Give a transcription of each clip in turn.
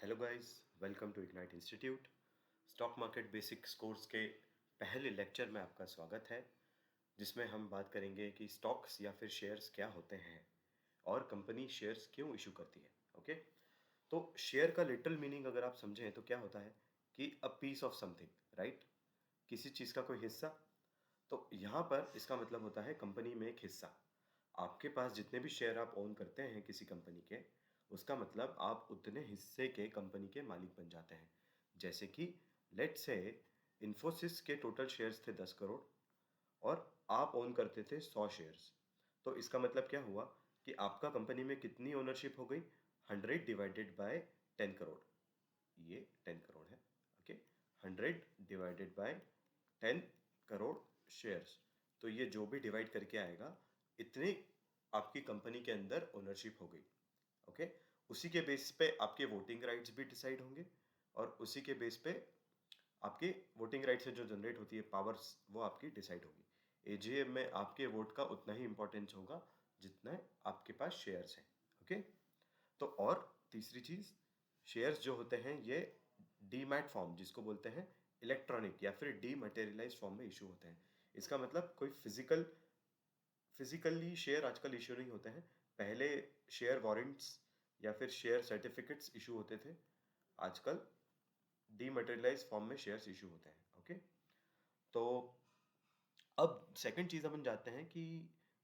Hello guys, welcome to Ignite Institute. Stock market basics course के पहले lecture में आपका स्वागत है, जिसमें हम बात करेंगे कि स्टॉक्स या फिर शेयर्स क्या होते हैं और कंपनी शेयर्स क्यों इशू करती है। ओके, तो शेयर का लिटरल मीनिंग अगर आप समझें तो क्या होता है कि a piece of something, right? किसी चीज़ का कोई हिस्सा। तो यहाँ पर इसका मतलब होता है कंपनी में एक हिस्सा। आपके पास जितने भी शेयर आप ओन करते हैं किसी कंपनी के, उसका मतलब आप उतने हिस्से के कंपनी के मालिक बन जाते हैं। जैसे कि लेट्स से इन्फोसिस के टोटल शेयर्स थे 10 करोड़ और आप ओन करते थे 100 शेयर्स। तो इसका मतलब क्या हुआ कि आपका कंपनी में कितनी ओनरशिप हो गई? 100 डिवाइडेड बाय 10 करोड़। ये 10 करोड़ है। Okay, 100 divided by 10 crore shares. तो ये जो भी डिवाइड करके आएगा, इतनी आपकी कंपनी के अंदर ओनरशिप हो गई। ओके, उसी के बेस पे आपके वोटिंग राइट्स भी डिसाइड होंगे और उसी के बेस पे आपके वोटिंग राइट से जो जनरेट होती है पावर्स, वो आपकी डिसाइड होगी। एजीएम में आपके वोट का उतना ही इंपॉर्टेंस होगा जितना आपके पास शेयर्स हैं। ओके, तो और तीसरी चीज, शेयर्स जो होते हैं ये डीमैट फॉर्म, जिसको बोलते हैं इलेक्ट्रॉनिक या फिर डीमटेरियलाइज फॉर्म में इशू होते हैं। इसका मतलब कोई फिजिकली शेयर आजकल इशू नहीं होते हैं। पहले शेयर वारंट्स या फिर शेयर सर्टिफिकेट्स इशू होते थे। आजकल डीमटेरियलाइज फॉर्म में शेयर्स इशू होते हैं। ओके, तो अब सेकंड चीज अपन जाते हैं कि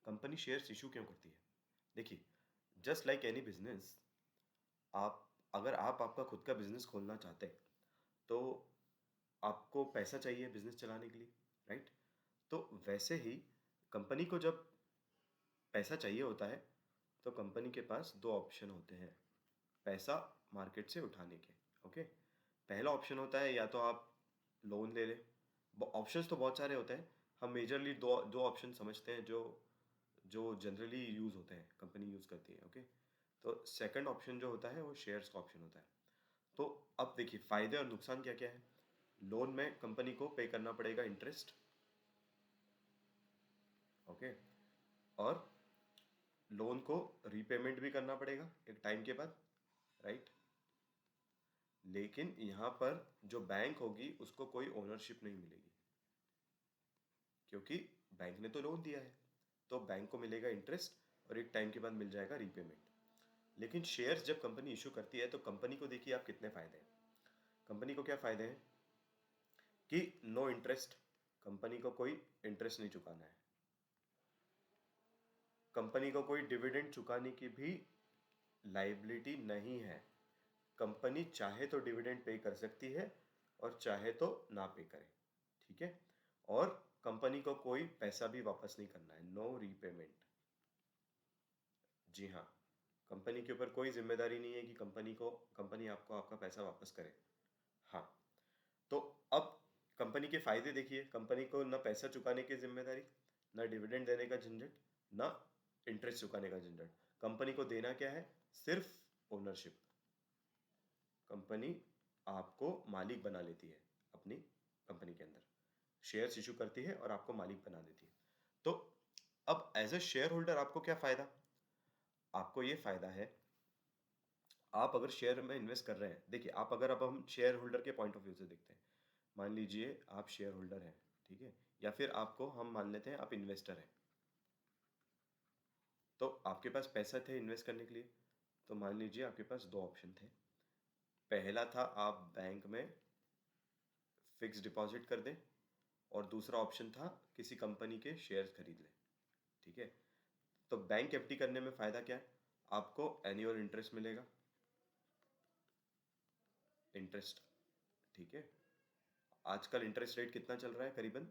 कंपनी शेयर्स इशू क्यों करती है। देखिए, जस्ट लाइक एनी बिजनेस, आप अगर आप आपका खुद का बिजनेस खोलना चाहते हैं तो आपको पैसा चाहिए बिजनेस चलाने के लिए, राइट? तो वैसे ही कंपनी को जब पैसा चाहिए होता है तो कंपनी के पास दो ऑप्शन होते हैं पैसा मार्केट से उठाने के। ओके, पहला ऑप्शन होता है या तो आप लोन ले लें। ऑप्शंस तो बहुत सारे होते हैं, हम मेजरली दो दो ऑप्शन समझते हैं जो जो जनरली यूज़ होते हैं, कंपनी यूज़ करती है। ओके, तो सेकंड ऑप्शन जो होता है वो शेयर्स का ऑप्शन होता है। तो अब देखिए फायदे और नुकसान क्या क्या है। लोन में कंपनी को पे करना पड़ेगा इंटरेस्ट। ओके, और लोन को रीपेमेंट भी करना पड़ेगा एक टाइम के बाद, राइट? लेकिन यहाँ पर जो बैंक होगी उसको कोई ओनरशिप नहीं मिलेगी, क्योंकि बैंक ने तो लोन दिया है। तो बैंक को मिलेगा इंटरेस्ट और एक टाइम के बाद मिल जाएगा रीपेमेंट। लेकिन शेयर्स जब कंपनी इशू करती है तो कंपनी को देखिए आप कितने फायदे हैं। कंपनी को क्या फायदे हैं कि नो इंटरेस्ट, कंपनी को कोई इंटरेस्ट नहीं चुकाना है। कंपनी को कोई डिविडेंड चुकाने की भी लाइबिलिटी नहीं है। कंपनी चाहे तो डिविडेंड पे कर सकती है और चाहे तो ना पे करे, ठीक है? और कंपनी को कोई पैसा भी वापस नहीं करना है, नो रीपेमेंट। जी हाँ, कंपनी के ऊपर कोई जिम्मेदारी नहीं है कि कंपनी आपको आपका पैसा वापस करे। हाँ, तो अब कंपनी के फायदे देखिए, कंपनी को ना पैसा चुकाने की जिम्मेदारी, ना डिविडेंड देने का झंझट, ना इंटरेस्ट चुकाने का झंझट। कंपनी को देना क्या है? सिर्फ ओनरशिप। कंपनी आपको मालिक बना लेती है अपनी कंपनी के अंदर, शेयर्स इशू करती है और आपको मालिक बना देती है। तो अब एज ए शेयर होल्डर आपको क्या फायदा? आपको ये फायदा है, आप अगर शेयर में इन्वेस्ट कर रहे हैं, देखिए आप अगर अब हम शेयर होल्डर के पॉइंट ऑफ व्यू से देखते हैं, मान लीजिए आप शेयर होल्डर हैं, ठीक है? या फिर आपको हम मान लेते हैं आप इन्वेस्टर हैं। तो आपके पास पैसा थे इन्वेस्ट करने के लिए, तो मान लीजिए आपके पास दो ऑप्शन थे। पहला था आप बैंक में फिक्स डिपॉजिट कर दें और दूसरा ऑप्शन था किसी कंपनी के शेयर्स खरीद लें, ठीक है? तो बैंक एफडी करने में फ़ायदा क्या है? आपको एनुअल इंटरेस्ट मिलेगा, इंटरेस्ट, ठीक है? आजकल इंटरेस्ट रेट कितना चल रहा है? करीबन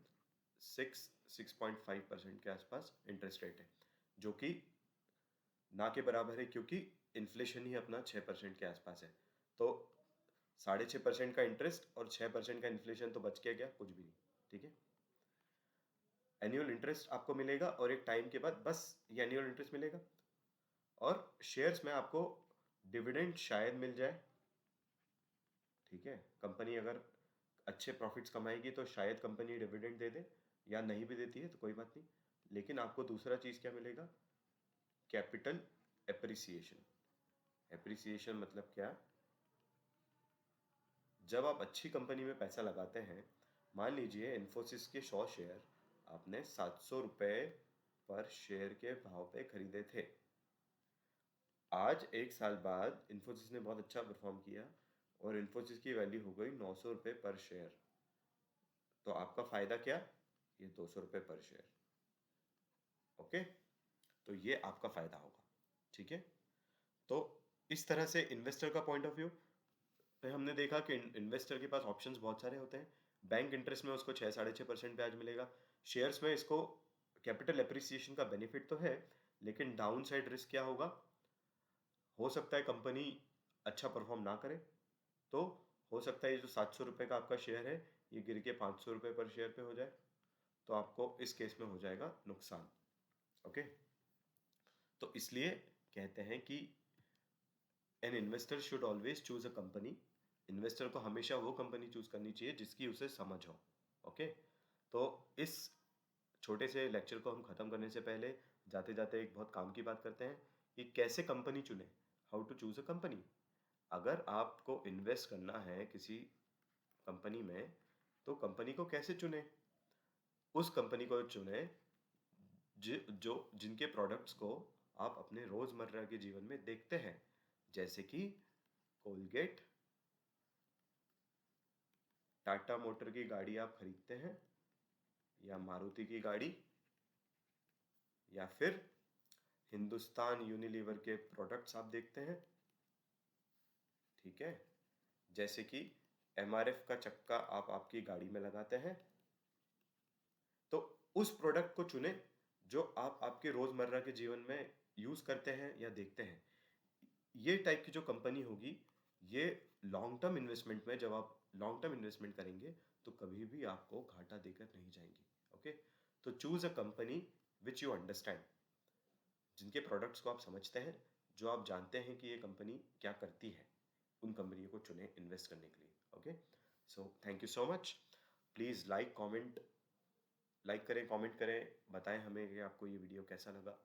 6.5% के आसपास इंटरेस्ट रेट है, जो कि ना के बराबर है, क्योंकि इन्फ्लेशन ही अपना 6% के आसपास है। तो 6.5% का इंटरेस्ट और 6% का इन्फ्लेशन तो बच के गया कुछ भी नहीं, ठीक है? एनुअल इंटरेस्ट आपको मिलेगा और एक टाइम के बाद बस ये एनुअल इंटरेस्ट मिलेगा। और शेयर्स में आपको डिविडेंड शायद मिल जाए, ठीक है? कंपनी अगर अच्छे प्रॉफिट्स कमाएगी तो शायद कंपनी डिविडेंड दे दे, या नहीं भी देती है तो कोई बात नहीं। लेकिन आपको दूसरा चीज़ क्या मिलेगा? Capital appreciation. एप्रिसिएशन मतलब क्या? जब आप अच्छी कंपनी में पैसा लगाते हैं, मान लीजिए इन्फोसिस के 100 शेयर आपने 700 रुपये पर शेयर के भाव पे खरीदे थे। आज 1 साल बाद इन्फोसिस ने बहुत अच्छा परफॉर्म किया और इन्फोसिस की वैल्यू हो गई 900 रुपये पर शेयर। तो आपका फायदा क्या? ये 200 रुपये पर शेयर। ओके, तो ये आपका फायदा होगा। ठीक है, तो इस तरह से इन्वेस्टर का पॉइंट ऑफ व्यू पे हमने देखा कि इन्वेस्टर के पास ऑप्शंस बहुत सारे होते हैं। बैंक इंटरेस्ट में उसको 6-6.5% ब्याज मिलेगा। शेयर्स में इसको कैपिटल एप्रिसिएशन का बेनिफिट तो है, लेकिन डाउन साइड रिस्क क्या होगा? हो सकता है कंपनी अच्छा परफॉर्म ना करे, तो हो सकता है ये जो 700 रुपये का आपका शेयर है ये गिर के 500 रुपये पर शेयर पे हो जाए, तो आपको इस केस में हो जाएगा नुकसान। ओके, तो इसलिए कहते हैं कि an investor should always choose a company. Investor को हमेशा वो कंपनी चूज करनी चाहिए जिसकी उसे समझ हो। ओके, तो इस छोटे से लेक्चर को हम ख़त्म करने से पहले जाते जाते एक बहुत काम की बात करते हैं कि कैसे कंपनी चुने, how to choose a company. अगर आपको इन्वेस्ट करना है किसी कंपनी में, तो कंपनी को कैसे चुने? उस कंपनी को चुने जो जिनके प्रोडक्ट्स को आप अपने रोज़मर्रा के जीवन में देखते हैं, जैसे कि कोलगेट, टाटा मोटर की गाड़ी आप खरीदते हैं, या मारुति की गाड़ी, या फिर हिंदुस्तान यूनिलीवर के प्रोडक्ट्स आप देखते हैं। ठीक है, जैसे कि एमआरएफ का चक्का आप आपकी गाड़ी में लगाते हैं, तो उस प्रोडक्ट को चुने जो आप आपके रोजमर्रा के जीवन में यूज करते हैं या देखते हैं। ये टाइप की जो कंपनी होगी, ये लॉन्ग टर्म इन्वेस्टमेंट में, जब आप लॉन्ग टर्म इन्वेस्टमेंट करेंगे तो कभी भी आपको घाटा देकर नहीं जाएंगी। ओके, तो choose a company which you understand, जिनके प्रोडक्ट्स को आप समझते हैं, जो आप जानते हैं कि ये कंपनी क्या करती है, उन कंपनियों को चुने इन्वेस्ट करने के लिए। Okay, so thank you so much. Please like करें, कमेंट करें, बताएं हमें कि आपको ये वीडियो कैसा लगा।